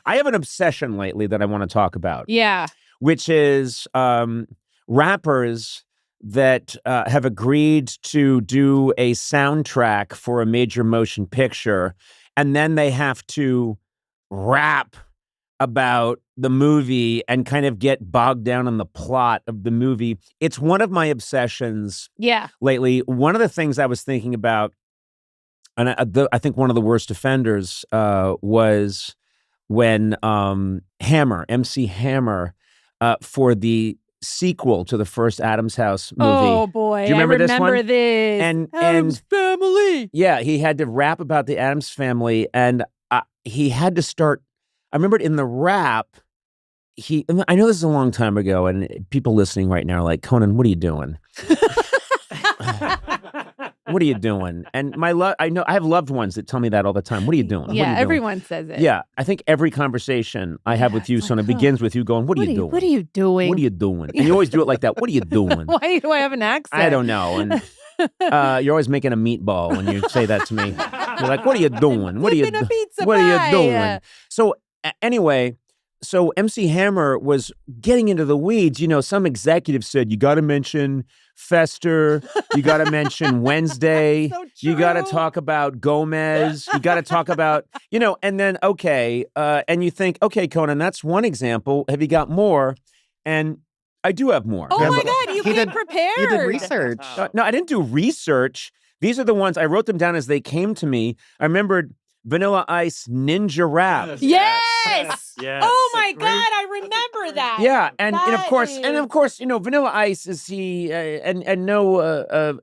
I have an obsession lately that I want to talk about. Yeah. Which is rappers that have agreed to do a soundtrack for a major motion picture, and then they have to rap about the movie and kind of get bogged down in the plot of the movie. It's one of my obsessions lately. One of the things I was thinking about, and I think one of the worst offenders was when MC Hammer, for the sequel to the first Addams House movie. Oh boy, do you remember this one? And Addams Family. Yeah, he had to rap about the Addams Family, and he had to start. I remember in the rap, I know this is a long time ago, and people listening right now are like, Conan, what are you doing? What are you doing? And I know I have loved ones that tell me that all the time. What are you doing? Yeah, everyone says it. Yeah, I think every conversation I have with you, Sona, begins with you going, what are you doing? What are you doing? What are you doing? And you always do it like that. What are you doing? Why do I have an accent? I don't know. And you're always making a meatball when you say that to me. You're like, what are you doing? What are you doing? So anyway, so MC Hammer was getting into the weeds. You know, some executive said, you got to mention Fester, you got to mention Wednesday, you got to talk about Gomez, you got to talk about, and then, and you think, okay, Conan, that's one example. Have you got more? And I do have more. Oh my God, you came prepared. You did research. No, I didn't do research. These are the ones, I wrote them down as they came to me. I remembered Vanilla Ice Ninja Rap. Yes. Oh my God, I remember that. Yeah, and of course, Vanilla Ice is and no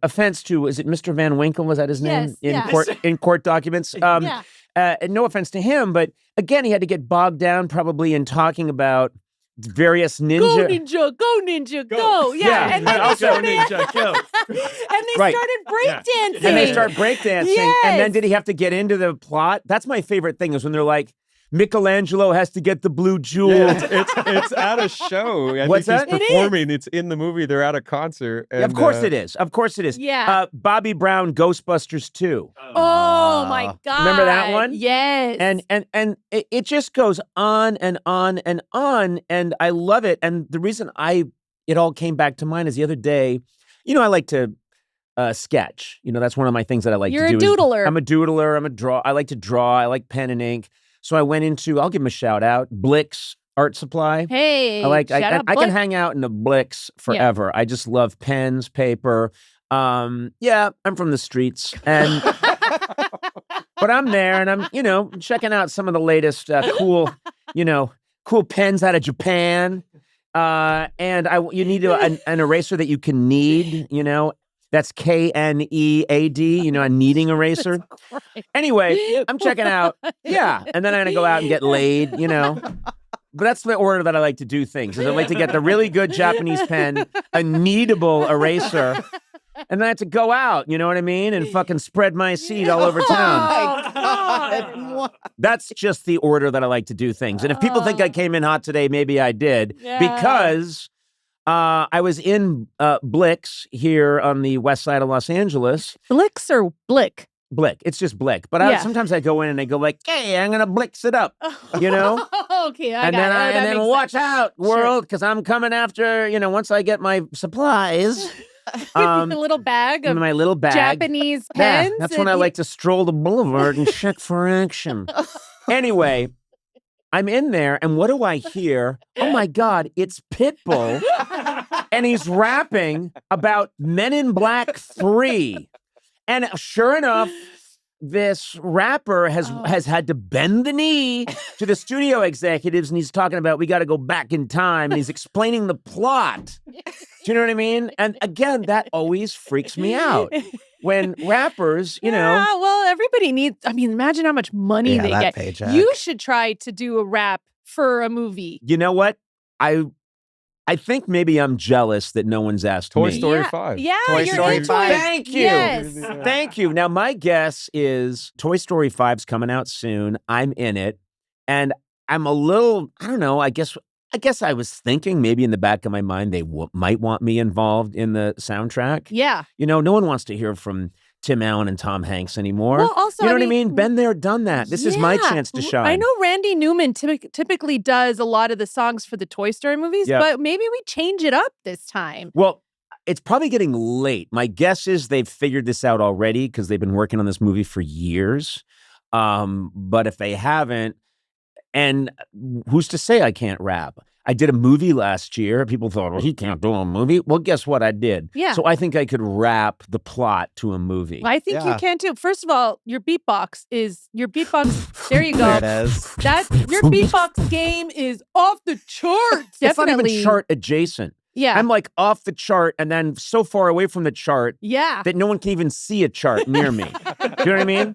offense to, is it Mr. Van Winkle? Was that his name in court documents? No offense to him, but again, he had to get bogged down probably in talking about various ninja. Go ninja, go ninja, go. Yeah. And then also ninja, go. And they started breakdancing. And they start breakdancing. Yes. And then did he have to get into the plot? That's my favorite thing is when they're like, Michelangelo has to get the blue jewel. Yeah, it's at a show. What's that? He's performing. It's in the movie. They're at a concert. And, of course it is. Of course it is. Yeah. Bobby Brown, Ghostbusters 2. Oh my God. Remember that one? Yes. And it just goes on and on and on. And I love it. And the reason it all came back to mind is the other day, I like to sketch. That's one of my things that I like to do. You're a doodler. I'm a doodler. I like to draw. I like pen and ink. So I went into, I'll give him a shout out, Blix Art Supply. Hey, I can hang out in the Blix forever. Yeah. I just love pens, paper. I'm from the streets, and but I'm there, and I'm checking out some of the latest cool pens out of Japan. And you need an eraser that you can knead. That's KNEAD, a kneading eraser. Anyway, I'm checking out. Yeah. And then I'm going to go out and get laid, But that's the order that I like to do things. Is I like to get the really good Japanese pen, a kneadable eraser, and then I have to go out, you know what I mean? And fucking spread my seed all over town. Oh God. That's just the order that I like to do things. And if people think I came in hot today, maybe I did. Yeah. Because I was in Blix here on the west side of Los Angeles. Blix or Blick? Blick. It's just Blick. But sometimes I go in and I go like, hey, I'm going to Blix it up, Okay, and then watch out, world, because I'm coming after, once I get my supplies. A little bag of my little bag. Japanese pens. Yeah, that's when I like to stroll the boulevard and check for action. Anyway, I'm in there, and what do I hear? Oh my God, it's Pitbull, and he's rapping about Men in Black 3. And sure enough, this rapper has had to bend the knee to the studio executives, and he's talking about we got to go back in time, and he's explaining the plot. Do you know what I mean? And again, that always freaks me out. When rappers, Yeah, well, everybody needs, imagine how much money they get. Paycheck. You should try to do a rap for a movie. You know what? I think maybe I'm jealous that no one's asked Toy me. Story 5. Yeah, Toy you're Story into 5. it. Thank you. Yes. Thank you. Now, my guess is Toy Story 5's coming out soon. I'm in it. And I'm a little, I don't know, I guess I was thinking maybe in the back of my mind they might want me involved in the soundtrack. Yeah. No one wants to hear from Tim Allen and Tom Hanks anymore. Well, also, you know I what I mean, mean? Been there, done that. This is my chance to shine. I know Randy Newman typically does a lot of the songs for the Toy Story movies, but maybe we change it up this time. Well, it's probably getting late. My guess is they've figured this out already because they've been working on this movie for years. But if they haven't, and who's to say I can't rap? I did a movie last year. People thought, well, he can't do a movie. Well, guess what? I did. Yeah. So I think I could rap the plot to a movie. I think you can too. First of all, your beatbox. There you go. There it is. Your beatbox game is off the charts. It's not Definitely even chart adjacent. Yeah. I'm like off the chart and then so far away from the chart that no one can even see a chart near me. Do you know what I mean?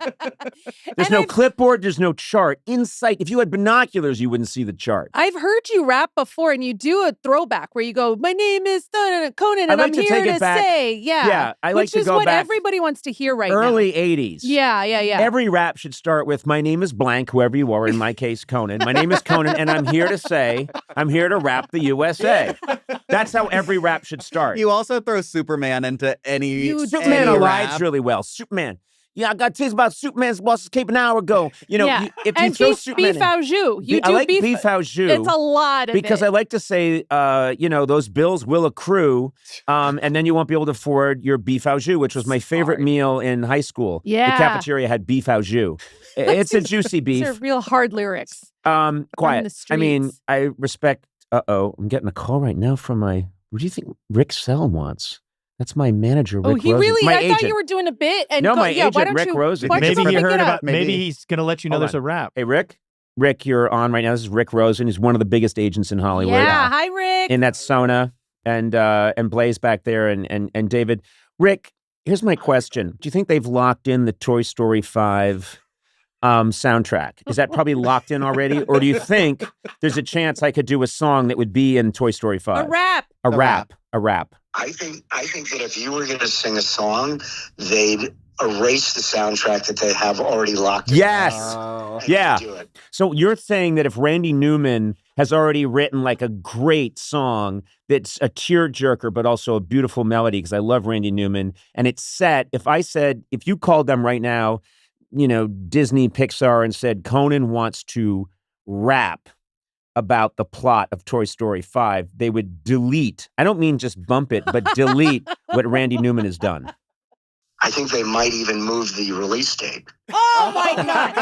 There's no clipboard, there's no chart. In sight, if you had binoculars, you wouldn't see the chart. I've heard you rap before and you do a throwback where you go, my name is Conan and I'm here to say. Yeah, I like to go back. Which is what everybody wants to hear right now. Early 80s. Yeah. Every rap should start with, my name is blank, whoever you are, in my case, Conan. My name is Conan and I'm here to rap the USA. That's how every rap should start. You also throw Superman into any Superman any aligns rap. really well. Superman. Yeah, I got tips about Superman's boss escape an hour ago. You know, if you throw Superman beef au jus. I like beef au jus. It's a lot of because I like to say, those bills will accrue, and then you won't be able to afford your beef au jus, which was my favorite meal in high school. Yeah. The cafeteria had beef au jus. It's a juicy beef. These are real hard lyrics. Quiet. I mean, I respect. I'm getting a call right now from my. What do you think Rick Sell wants? That's my manager, Rick he Rosen. really? My I agent. thought you were doing a bit. And my agent, why don't Rick you, Rosen. why don't Maybe you you pick heard it up? about. Maybe he's going to let you know there's a rap. Hey, Rick, you're on right now. This is Rick Rosen. He's one of the biggest agents in Hollywood. Yeah, hi, Rick. And that's Sona and Blaze back there and David. Rick, here's my question. Do you think they've locked in the Toy Story 5 soundtrack? Is that probably locked in already? Or do you think there's a chance I could do a song that would be in Toy Story 5? A rap. A rap. I think that if you were going to sing a song, they'd erase the soundtrack that they have already locked in. Yes. Yeah. Do it. So you're saying that if Randy Newman has already written like a great song that's a tearjerker, but also a beautiful melody, because I love Randy Newman, and it's set, if you called them right now, Disney, Pixar, and said, Conan wants to rap about the plot of Toy Story 5, they would delete, I don't mean just bump it, but delete what Randy Newman has done. I think they might even move the release date. Oh my God!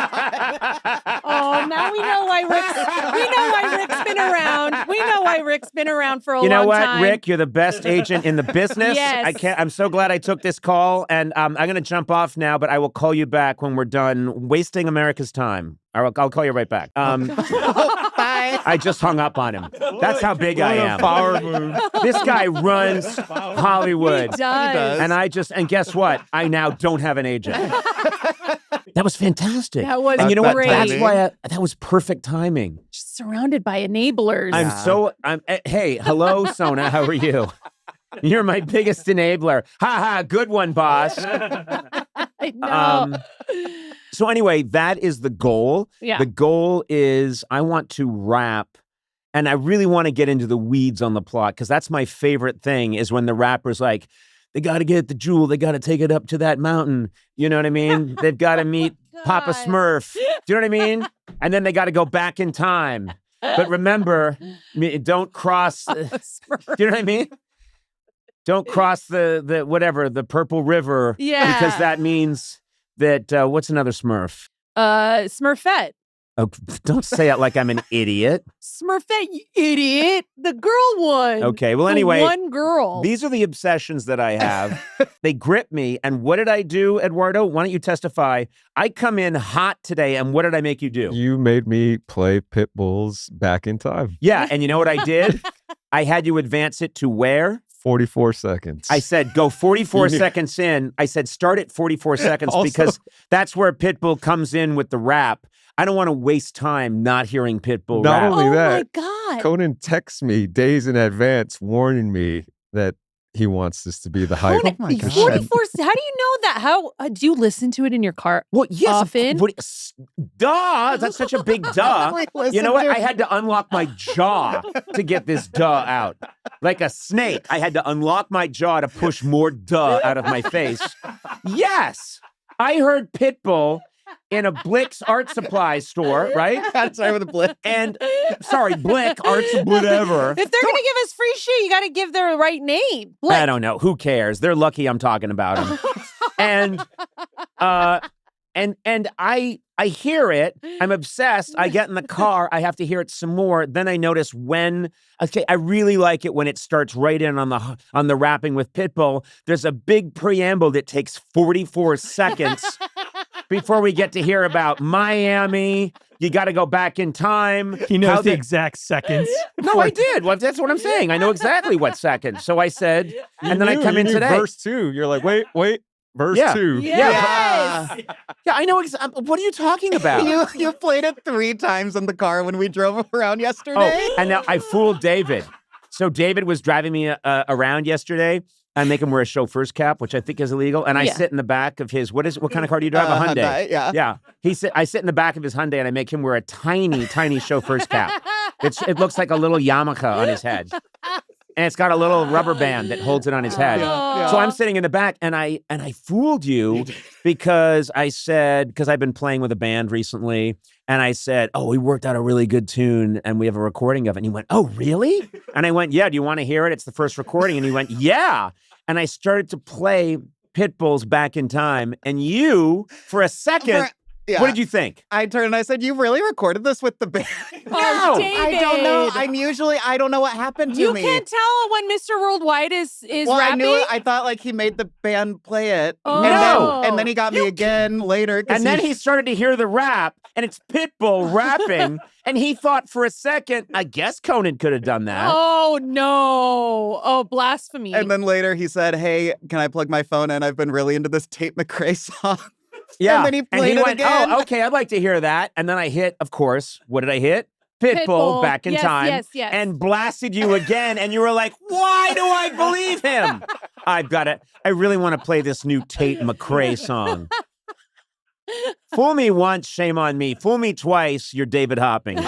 Oh, now we know why Rick's been around. We know why Rick's been around for a long time. You know what, Rick? You're the best agent in the business. Yes. I'm so glad I took this call, and I'm going to jump off now, but I will call you back when we're done wasting America's time. I'll call you right back. Bye. I just hung up on him. That's how big I am. Power move. This guy runs Hollywood. He does. And guess what? I now don't have an agent. That was fantastic. That was And you know what? great. That's why that was perfect timing. Just surrounded by enablers. Hey, hello, Sona. How are you? You're my biggest enabler. Ha ha, good one, boss. I know. So anyway, that is the goal. Yeah. The goal is I want to rap, and I really want to get into the weeds on the plot, because that's my favorite thing, is when the rapper's like, they got to get the jewel. They got to take it up to that mountain. You know what I mean? They've got to meet Papa Smurf. Do you know what I mean? And then they got to go back in time. But remember, don't cross. Do you know what I mean? Don't cross the Purple River. Yeah. Because that means that, what's another Smurf? Smurfette. Oh, don't say it like I'm an idiot. Smurfette, you idiot. The girl one. Okay, well, The anyway. one girl. These are the obsessions that I have. They grip me. And what did I do, Eduardo? Why don't you testify? I come in hot today, and what did I make you do? You made me play Pitbull's Back in Time. Yeah, and you know what I did? I had you advance it to where? 44 seconds. I said, go 44 seconds in. I said, start at 44 seconds Also, because that's where Pitbull comes in with the rap. I don't want to waste time not hearing Pitbull Not rap. only that, my God. Conan texts me days in advance warning me that he wants this to be the hype. Conan, my God. 44. How do you know that? How do you listen to it in your car? Well, yes. Often? Duh. That's such a big duh. You know what? I had to unlock my jaw to get this duh out. like a snake. I had to unlock my jaw to push more duh out of my face. Yes, I heard Pitbull in a Blick's art supply store, right? That's right with a Blick. And sorry, Blick Arts whatever. If they're going to give us free shit, you got to give their right name. Blick. I don't know. Who cares? They're lucky I'm talking about them. And I hear it. I'm obsessed. I get in the car. I have to hear it some more. Then I notice I really like it when it starts right in on the rapping with Pitbull. There's a big preamble that takes 44 seconds before we get to hear about Miami. You got to go back in time. He knows the exact seconds. No, I did. Well, that's what I'm saying. I know exactly what seconds. So I said, and then I come in today. Verse 2. You're like, wait. Verse 2. Yes. Yeah, I know. What are you talking about? You played it 3 times in the car when we drove around yesterday. Oh, and now I fooled David. So David was driving me around yesterday. I make him wear a chauffeur's cap, which I think is illegal. And I sit in the back of his, what kind of car do you drive? A Hyundai. Yeah. I sit in the back of his Hyundai and I make him wear a tiny, tiny chauffeur's cap. It looks like a little yarmulke on his head. And it's got a little rubber band that holds it on his head. Yeah. So I'm sitting in the back and I fooled you because because I've been playing with a band recently. And I said, oh, we worked out a really good tune and we have a recording of it. And he went, oh, really? And I went, yeah, do you want to hear it? It's the first recording. And he went, yeah. And I started to play Pitbull's Back in Time. And you, for a second, what did you think? I turned and I said, you really recorded this with the band? Oh, David. I don't know. I don't know what happened to me. You can't tell when Mr. Worldwide is well, rapping? I knew it. I thought like he made the band play it. Oh. And then he got me again later. And then he started to hear the rap, and it's Pitbull rapping, and he thought for a second, I guess Conan could have done that. Oh, no. Oh, blasphemy. And then later he said, hey, can I plug my phone in? I've been really into this Tate McRae song. Yeah. And then he played it went, again. oh, okay, I'd like to hear that. And then I hit, of course, what did I hit? Pitbull, Back in Time. Yes. And blasted you again. And you were like, why do I believe him? I really want to play this new Tate McRae song. Fool me once, shame on me. Fool me twice, you're David Hopping.